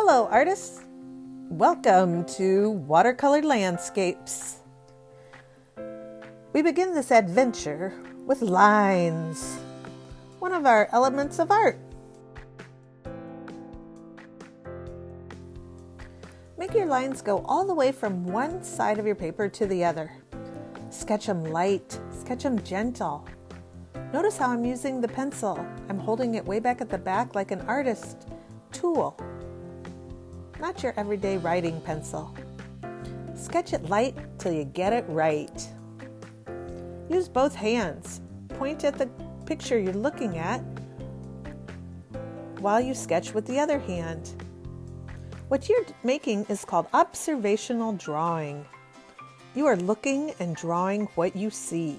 Hello artists, welcome to Watercolor Landscapes. We begin this adventure with lines, one of our elements of art. Make your lines go all the way from one side of your paper to the other. Sketch them light, sketch them gentle. Notice how I'm using the pencil. I'm holding it way back at the back like an artist tool. Not your everyday writing pencil. Sketch it light till you get it right. Use both hands. Point at the picture you're looking at while you sketch with the other hand. What you're making is called observational drawing. You are looking and drawing what you see.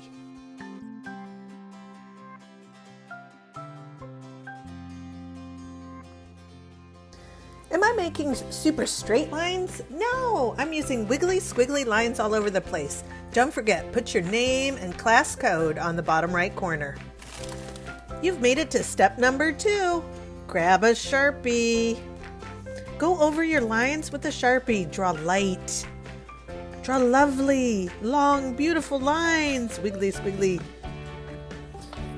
Am I making super straight lines? No, I'm using wiggly squiggly lines all over the place. Don't forget, put your name and class code on the bottom right corner. You've made it to step number 2. Grab a Sharpie. Go over your lines with a Sharpie. Draw light. Draw lovely, long, beautiful lines. Wiggly squiggly.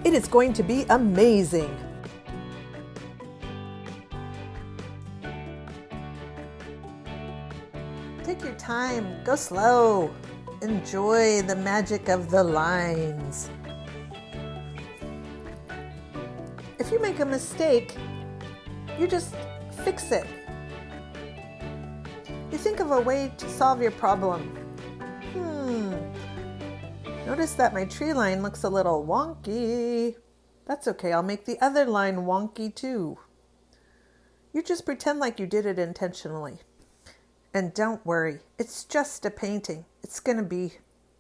It is going to be amazing. Take your time, go slow. Enjoy the magic of the lines. If you make a mistake, you just fix it. You think of a way to solve your problem. Notice that my tree line looks a little wonky. That's okay, I'll make the other line wonky too. You just pretend like you did it intentionally. And don't worry, it's just a painting. It's going to be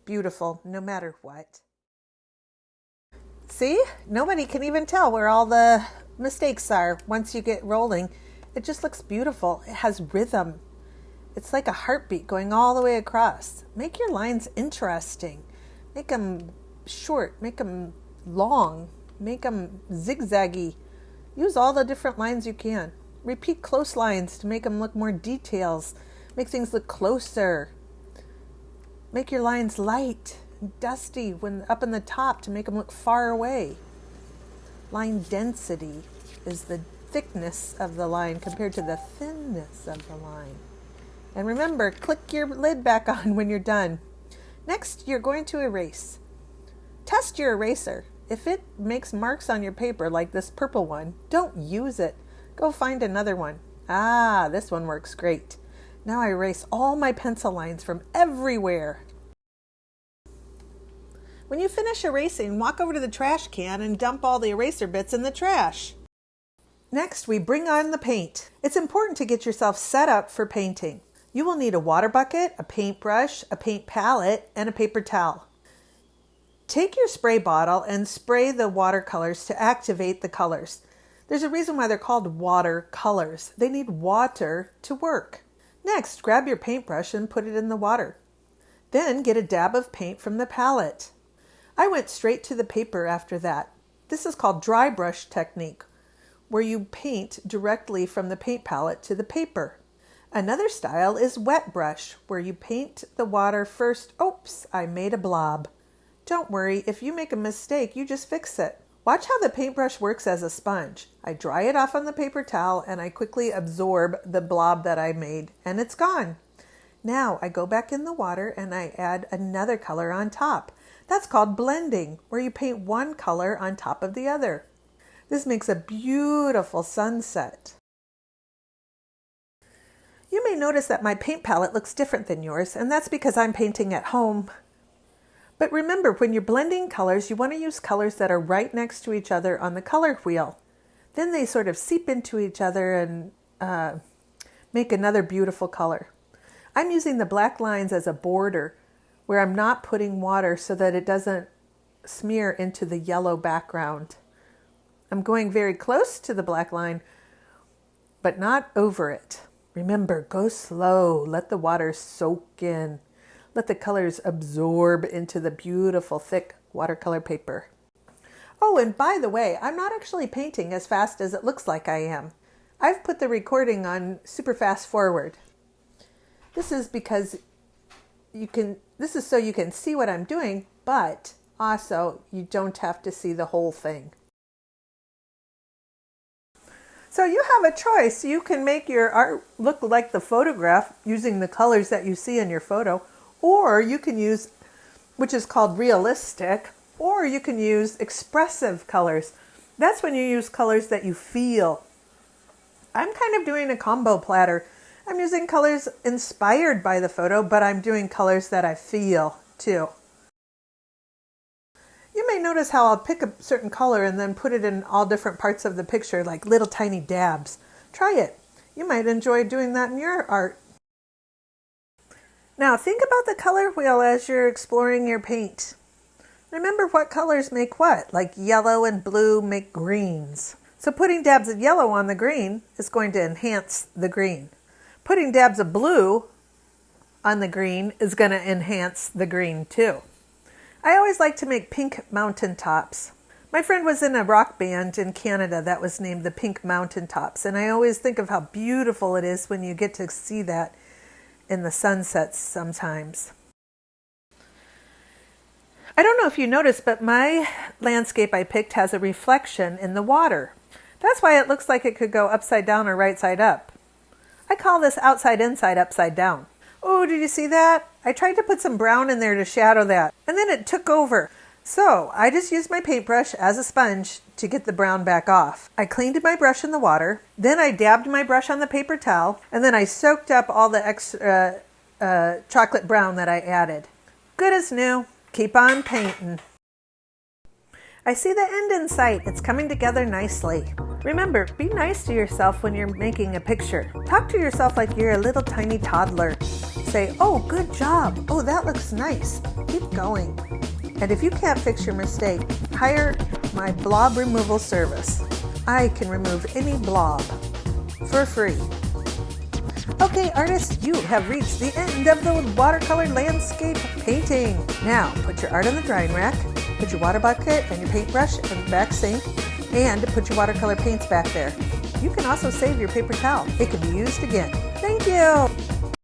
beautiful no matter what. See? Nobody can even tell where all the mistakes are once you get rolling. It just looks beautiful. It has rhythm. It's like a heartbeat going all the way across. Make your lines interesting. Make them short. Make them long. Make them zigzaggy. Use all the different lines you can. Repeat close lines to make them look more details. Make things look closer. Make your lines light and dusty when up in the top to make them look far away. Line density is the thickness of the line compared to the thinness of the line. And remember, click your lid back on when you're done. Next, you're going to erase. Test your eraser. If it makes marks on your paper like this purple one, don't use it. Go find another one. This one works great. Now I erase all my pencil lines from everywhere. When you finish erasing, walk over to the trash can and dump all the eraser bits in the trash. Next, we bring on the paint. It's important to get yourself set up for painting. You will need a water bucket, a paintbrush, a paint palette, and a paper towel. Take your spray bottle and spray the watercolors to activate the colors. There's a reason why they're called watercolors. They need water to work. Next, grab your paintbrush and put it in the water. Then get a dab of paint from the palette. I went straight to the paper after that. This is called dry brush technique, where you paint directly from the paint palette to the paper. Another style is wet brush, where you paint the water first. Oops, I made a blob. Don't worry, if you make a mistake, you just fix it. Watch how the paintbrush works as a sponge. I dry it off on the paper towel and I quickly absorb the blob that I made and it's gone. Now I go back in the water and I add another color on top. That's called blending, where you paint one color on top of the other. This makes a beautiful sunset. You may notice that my paint palette looks different than yours, and that's because I'm painting at home. But remember, when you're blending colors, you want to use colors that are right next to each other on the color wheel. Then they sort of seep into each other and make another beautiful color. I'm using the black lines as a border where I'm not putting water so that it doesn't smear into the yellow background. I'm going very close to the black line, but not over it. Remember, go slow. Let the water soak in. Let the colors absorb into the beautiful, thick watercolor paper. Oh, and by the way, I'm not actually painting as fast as it looks like I am. I've put the recording on super fast forward. This is because this is so you can see what I'm doing, but also you don't have to see the whole thing. So you have a choice. You can make your art look like the photograph using the colors that you see in your photo, or you can use, which is called realistic, or you can use expressive colors. That's when you use colors that you feel. I'm kind of doing a combo platter. I'm using colors inspired by the photo, but I'm doing colors that I feel too. You may notice how I'll pick a certain color and then put it in all different parts of the picture, like little tiny dabs. Try it. You might enjoy doing that in your art. Now think about the color wheel as you're exploring your paint. Remember what colors make what, like yellow and blue make greens. So putting dabs of yellow on the green is going to enhance the green. Putting dabs of blue on the green is going to enhance the green too. I always like to make pink mountaintops. My friend was in a rock band in Canada that was named the Pink Mountaintops, and I always think of how beautiful it is when you get to see that in the sunsets sometimes. I don't know if you noticed, but my landscape I picked has a reflection in the water. That's why it looks like it could go upside down or right side up. I call this outside inside upside down. Oh, did you see that? I tried to put some brown in there to shadow that, and then it took over. So I just used my paintbrush as a sponge to get the brown back off. I cleaned my brush in the water, then I dabbed my brush on the paper towel, and then I soaked up all the extra chocolate brown that I added. Good as new. Keep on painting. I see the end in sight. It's coming together nicely. Remember, be nice to yourself when you're making a picture. Talk to yourself like you're a little tiny toddler. Say, oh, good job. Oh, that looks nice. Keep going. And if you can't fix your mistake, hire my blob removal service. I can remove any blob for free. Okay, artists, you have reached the end of the watercolor landscape painting. Now, put your art on the drying rack, put your water bucket and your paintbrush in the back sink, and put your watercolor paints back there. You can also save your paper towel. It can be used again. Thank you.